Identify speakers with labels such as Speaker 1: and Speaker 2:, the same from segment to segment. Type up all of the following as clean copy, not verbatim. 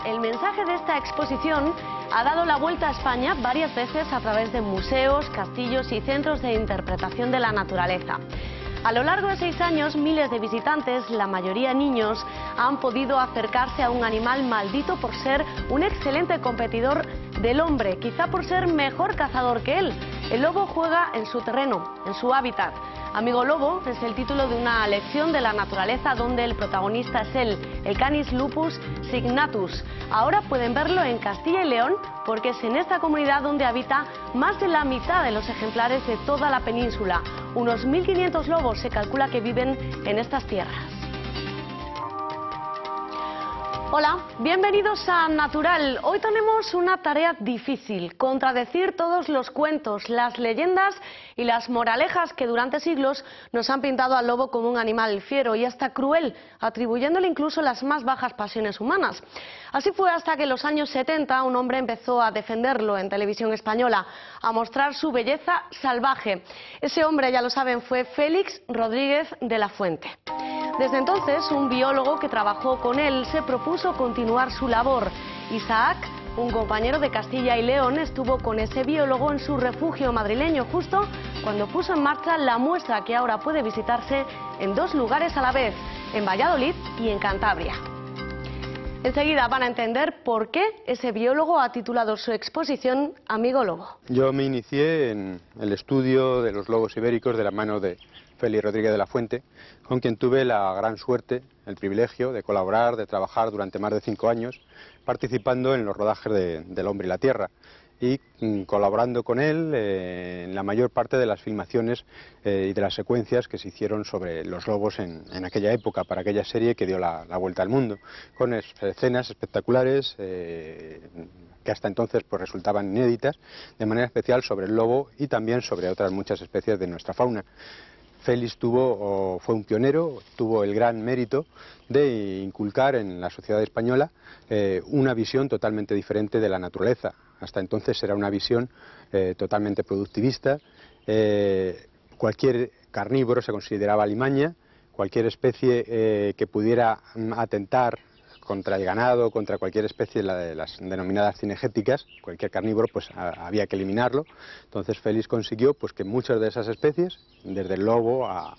Speaker 1: El mensaje de esta exposición ha dado la vuelta a España varias veces a través de museos, castillos y centros de interpretación de la naturaleza. A lo largo de 6 años, miles de visitantes, la mayoría niños, han podido acercarse a un animal maldito por ser un excelente competidor del hombre, quizá por ser mejor cazador que él. El lobo juega en su terreno, en su hábitat. Amigo Lobo es el título de una lección de la naturaleza donde el protagonista es él, el Canis lupus signatus. Ahora pueden verlo en Castilla y León porque es en esta comunidad donde habita más de la mitad de los ejemplares de toda la península. Unos 1.500 lobos se calcula que viven en estas tierras. Hola, bienvenidos a Natural. Hoy tenemos una tarea difícil, contradecir todos los cuentos, las leyendas y las moralejas que durante siglos nos han pintado al lobo como un animal fiero y hasta cruel, atribuyéndole incluso las más bajas pasiones humanas. Así fue hasta que en los años 70 un hombre empezó a defenderlo en televisión española, a mostrar su belleza salvaje. Ese hombre, ya lo saben, fue Félix Rodríguez de la Fuente. Desde entonces, un biólogo que trabajó con él se propuso continuar su labor. Isaac, un compañero de Castilla y León, estuvo con ese biólogo en su refugio madrileño justo cuando puso en marcha la muestra que ahora puede visitarse en 2 lugares a la vez, en Valladolid y en Cantabria. Enseguida van a entender por qué ese biólogo ha titulado su exposición Amigo Lobo.
Speaker 2: Yo me inicié en el estudio de los lobos ibéricos de la mano de Félix Rodríguez de la Fuente, con quien tuve la gran suerte, el privilegio de colaborar, de trabajar durante más de 5 años, participando en los rodajes del Hombre y la Tierra y colaborando con él en la mayor parte de las filmaciones y de las secuencias que se hicieron sobre los lobos en aquella época, para aquella serie que dio la vuelta al mundo, con escenas espectaculares que hasta entonces pues resultaban inéditas, de manera especial sobre el lobo y también sobre otras muchas especies de nuestra fauna. Félix fue un pionero, tuvo el gran mérito de inculcar en la sociedad española una visión totalmente diferente de la naturaleza. Hasta entonces era una visión totalmente productivista. Cualquier carnívoro se consideraba alimaña, cualquier especie que pudiera atentar contra el ganado, contra cualquier especie de las denominadas cinegéticas, cualquier carnívoro, pues había que eliminarlo. Entonces Félix consiguió pues que muchas de esas especies, desde el lobo a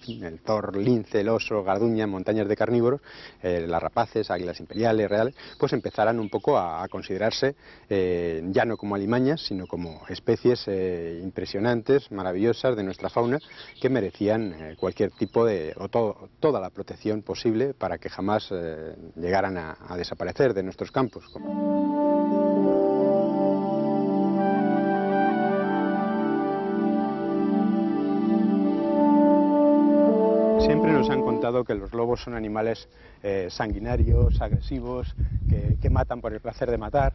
Speaker 2: el zorro, lince, el oso, garduña, montañas de carnívoros, las rapaces, águilas imperiales, reales, pues empezaran un poco a considerarse ya no como alimañas, sino como especies impresionantes, maravillosas de nuestra fauna, que merecían cualquier tipo de, toda la protección posible para que jamás llegaran a desaparecer de nuestros campos. Siempre nos han contado que los lobos son animales sanguinarios, agresivos, que matan por el placer de matar.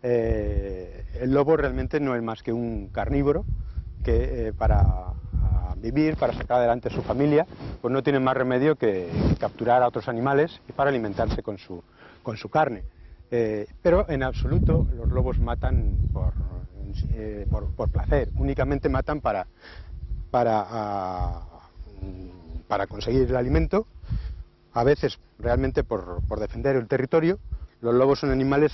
Speaker 2: El lobo realmente no es más que un carnívoro que para vivir, para sacar adelante a su familia, pues no tiene más remedio que capturar a otros animales y para alimentarse con su carne. Pero en absoluto los lobos matan por placer, únicamente matan para conseguir el alimento, a veces realmente por defender el territorio. Los lobos son animales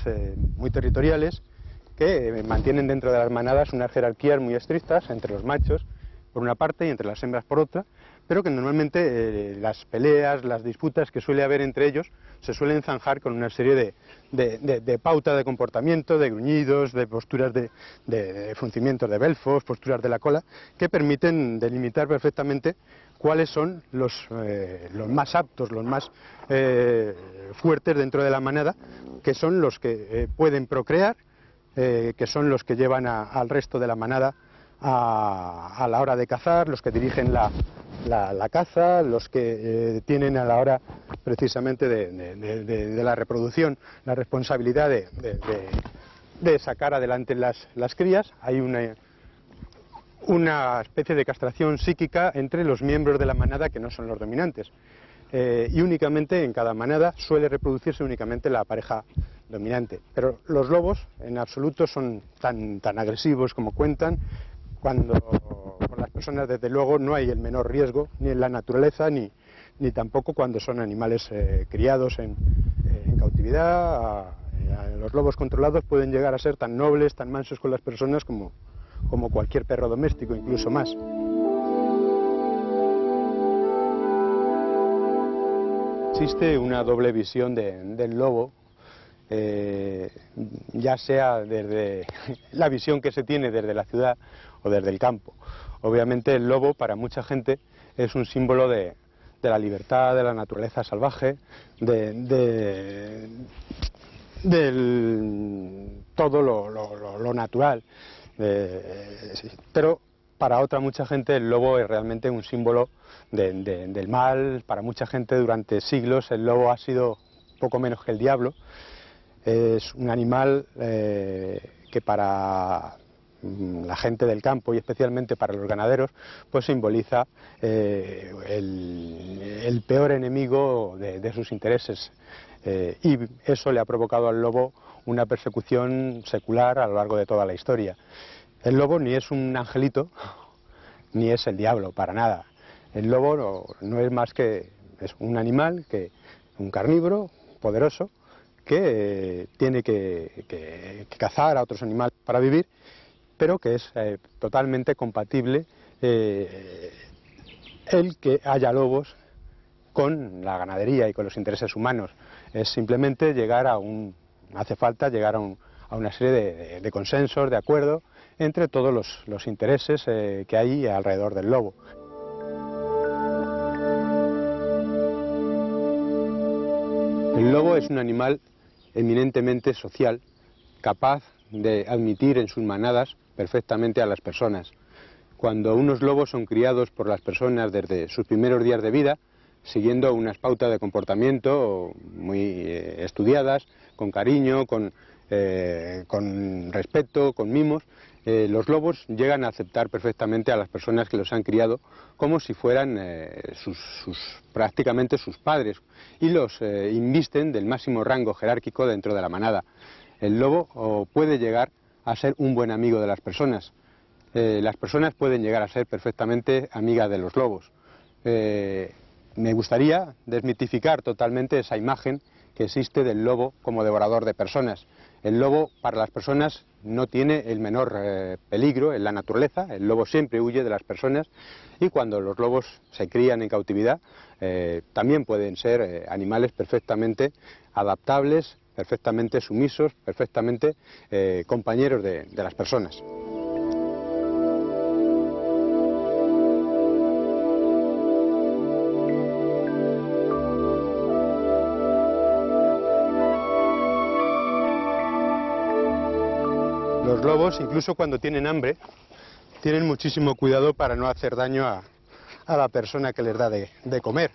Speaker 2: muy territoriales que mantienen dentro de las manadas unas jerarquías muy estrictas entre los machos por una parte y entre las hembras por otra, pero que normalmente las peleas, las disputas que suele haber entre ellos se suelen zanjar con una serie de pauta de comportamiento, de gruñidos, de posturas de fruncimientos de belfos, posturas de la cola, que permiten delimitar perfectamente cuáles son los más aptos, los más fuertes dentro de la manada, que son los que pueden procrear, que son los que llevan al resto de la manada a la hora de cazar, los que dirigen la caza, los que tienen a la hora precisamente de la reproducción la responsabilidad de sacar adelante las crías. Hay una especie de castración psíquica entre los miembros de la manada que no son los dominantes. Y únicamente en cada manada suele reproducirse únicamente la pareja dominante. Pero los lobos en absoluto son tan agresivos como cuentan, cuando con las personas desde luego no hay el menor riesgo, ni en la naturaleza ni tampoco cuando son animales criados en cautividad Los lobos controlados pueden llegar a ser tan nobles, tan mansos con las personas como cualquier perro doméstico, incluso más. Existe una doble visión del lobo, ya sea desde la visión que se tiene desde la ciudad o desde el campo. Obviamente el lobo para mucha gente es un símbolo de la libertad, de la naturaleza salvaje, de todo lo natural. Pero para mucha gente el lobo es realmente un símbolo del mal. Para mucha gente durante siglos el lobo ha sido poco menos que el diablo. Es un animal que para la gente del campo y especialmente para los ganaderos pues simboliza el peor enemigo de sus intereses, y eso le ha provocado al lobo una persecución secular a lo largo de toda la historia. El lobo ni es un angelito ni es el diablo, para nada. El lobo no es más que un animal, un carnívoro poderoso que tiene que cazar a otros animales para vivir, pero que es totalmente compatible el que haya lobos con la ganadería y con los intereses humanos. Es simplemente hace falta llegar a una serie de consensos, de acuerdos entre todos los intereses que hay alrededor del lobo. El lobo es un animal eminentemente social, capaz de admitir en sus manadas perfectamente a las personas. Cuando unos lobos son criados por las personas desde sus primeros días de vida, siguiendo unas pautas de comportamiento muy estudiadas, con cariño, con respeto, con mimos, los lobos llegan a aceptar perfectamente a las personas que los han criado como si fueran prácticamente sus padres, y los invisten del máximo rango jerárquico dentro de la manada. El lobo puede llegar a ser un buen amigo de las personas. Las personas pueden llegar a ser perfectamente amigas de los lobos. Me gustaría desmitificar totalmente esa imagen que existe del lobo como devorador de personas. El lobo para las personas no tiene el menor peligro en la naturaleza. El lobo siempre huye de las personas, y cuando los lobos se crían en cautividad también pueden ser animales perfectamente adaptables, perfectamente sumisos, perfectamente compañeros de las personas. Los lobos, incluso cuando tienen hambre, tienen muchísimo cuidado para no hacer daño a la persona que les da de comer.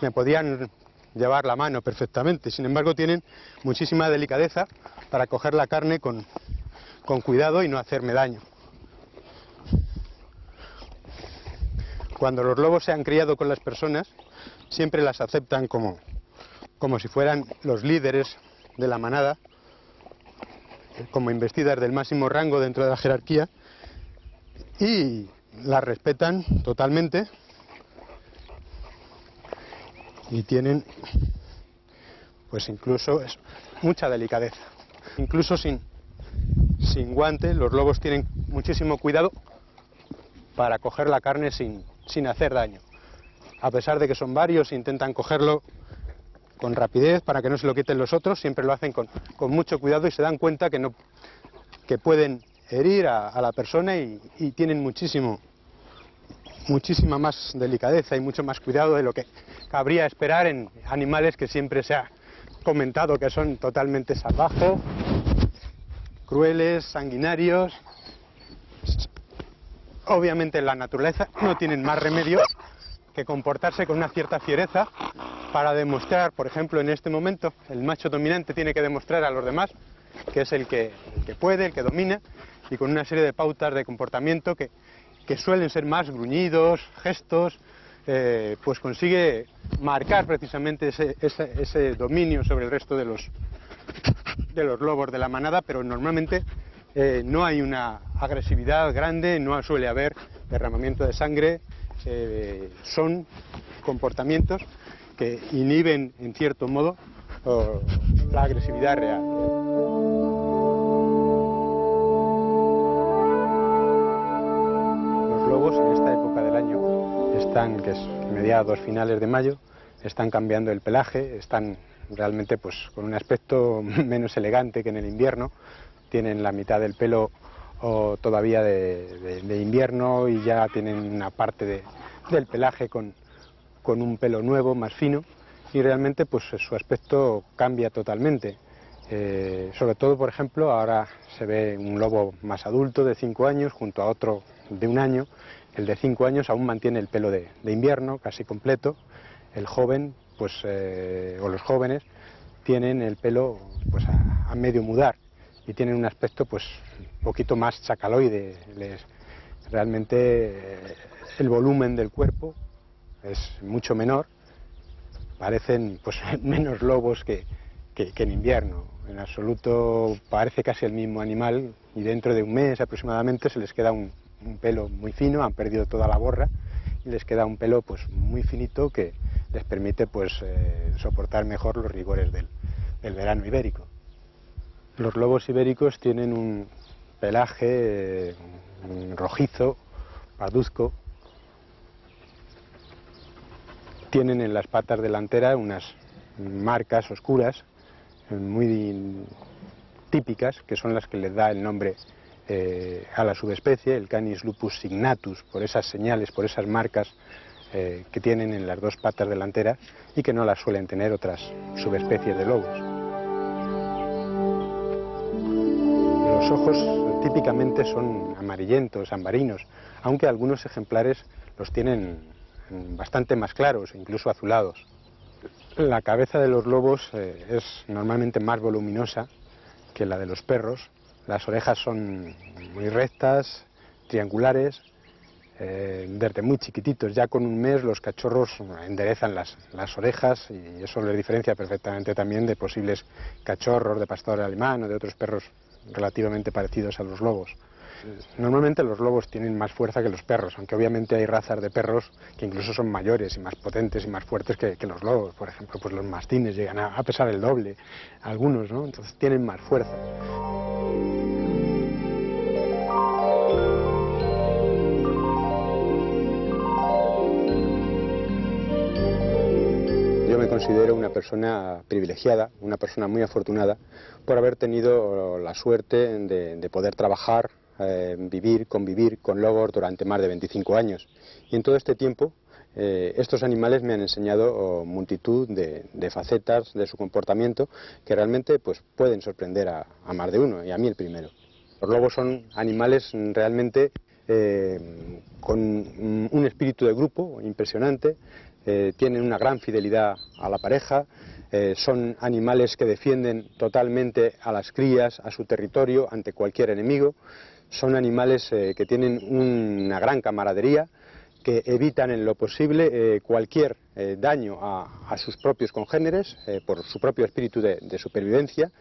Speaker 2: Me podían llevar la mano perfectamente, sin embargo tienen muchísima delicadeza para coger la carne con cuidado y no hacerme daño. Cuando los lobos se han criado con las personas, siempre las aceptan como si fueran los líderes de la manada, como investidas del máximo rango dentro de la jerarquía, y las respetan totalmente y tienen pues incluso mucha delicadeza. Incluso sin guante, los lobos tienen muchísimo cuidado para coger la carne sin hacer daño. A pesar de que son varios, intentan cogerlo con rapidez para que no se lo quiten los otros, siempre lo hacen con mucho cuidado y se dan cuenta que pueden herir a la persona, y tienen muchísima más delicadeza y mucho más cuidado de lo que cabría esperar en animales que siempre se ha comentado que son totalmente salvajes, crueles, sanguinarios. Obviamente en la naturaleza no tienen más remedio que comportarse con una cierta fiereza para demostrar, por ejemplo, en este momento, el macho dominante tiene que demostrar a los demás que es el que puede, el que domina, y con una serie de pautas de comportamiento que suelen ser más gruñidos, gestos, pues consigue marcar precisamente ese dominio sobre el resto de los lobos de la manada, pero normalmente no hay una agresividad grande, no suele haber derramamiento de sangre, son comportamientos que inhiben en cierto modo la agresividad real. en esta época del año están, que es mediados, finales de mayo, están cambiando el pelaje, están realmente pues con un aspecto menos elegante que en el invierno, tienen la mitad del pelo todavía de invierno y ya tienen una parte del pelaje con un pelo nuevo, más fino, y realmente pues su aspecto cambia totalmente. Sobre todo, por ejemplo, ahora se ve un lobo más adulto de 5 años junto a otro de 1 año. El de 5 años aún mantiene el pelo de invierno casi completo. El joven, pues, o los jóvenes, tienen el pelo pues a medio mudar y tienen un aspecto pues un poquito más chacaloide. Realmente el volumen del cuerpo es mucho menor, parecen pues menos lobos que en invierno. En absoluto parece casi el mismo animal y dentro de un mes aproximadamente se les queda un pelo muy fino, han perdido toda la borra y les queda un pelo pues muy finito que les permite pues soportar mejor los rigores del verano ibérico. Los lobos ibéricos tienen un pelaje rojizo, parduzco. Tienen en las patas delanteras unas marcas oscuras muy típicas, que son las que les da el nombre a la subespecie, el Canis lupus signatus, por esas señales, por esas marcas que tienen en las dos patas delanteras y que no las suelen tener otras subespecies de lobos. Los ojos típicamente son amarillentos, ambarinos, aunque algunos ejemplares los tienen bastante más claros, incluso azulados. La cabeza de los lobos es normalmente más voluminosa que la de los perros. Las orejas son muy rectas, triangulares, desde muy chiquititos. Ya con un mes los cachorros enderezan las orejas y eso les diferencia perfectamente también de posibles cachorros de pastor alemán o de otros perros relativamente parecidos a los lobos. Normalmente los lobos tienen más fuerza que los perros, aunque obviamente hay razas de perros que incluso son mayores y más potentes y más fuertes que los lobos. Por ejemplo, pues los mastines llegan a pesar el doble, algunos, ¿no? Entonces tienen más fuerza. Yo me considero una persona privilegiada, una persona muy afortunada por haber tenido la suerte de poder trabajar, convivir con lobos durante más de 25 años. Y en todo este tiempo estos animales me han enseñado multitud de facetas de su comportamiento que realmente pues, pueden sorprender a más de uno, y a mí el primero. Los lobos son animales realmente con un espíritu de grupo impresionante, tienen una gran fidelidad a la pareja, son animales que defienden totalmente a las crías, a su territorio, ante cualquier enemigo. Son animales que tienen una gran camaradería, que evitan en lo posible cualquier daño a sus propios congéneres por su propio espíritu de supervivencia,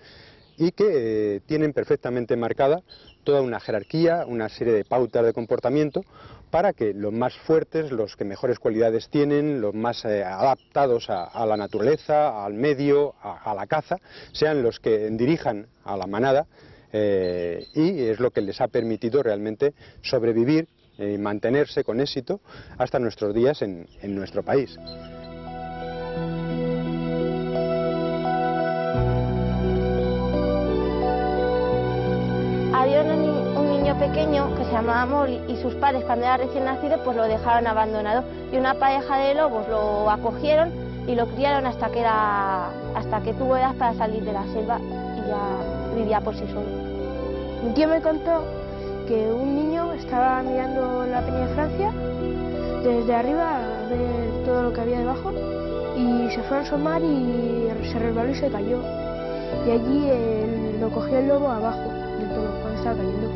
Speaker 2: y que tienen perfectamente marcada toda una jerarquía, una serie de pautas de comportamiento para que los más fuertes, los que mejores cualidades tienen, los más adaptados a la naturaleza, al medio, a la caza, sean los que dirijan a la manada. Y es lo que les ha permitido realmente sobrevivir y mantenerse con éxito hasta nuestros días en nuestro país.
Speaker 3: Había un niño pequeño que se llamaba Amor y sus padres, cuando era recién nacido, pues lo dejaron abandonado, y una pareja de lobos lo acogieron y lo criaron hasta que tuvo edad para salir de la selva y ya vivía por sí solo.
Speaker 4: Mi tío me contó que un niño estaba mirando la Peña de Francia desde arriba a ver todo lo que había debajo y se fue a asomar y se resbaló y se cayó. Y allí lo cogió el lobo abajo del todo cuando estaba cayendo.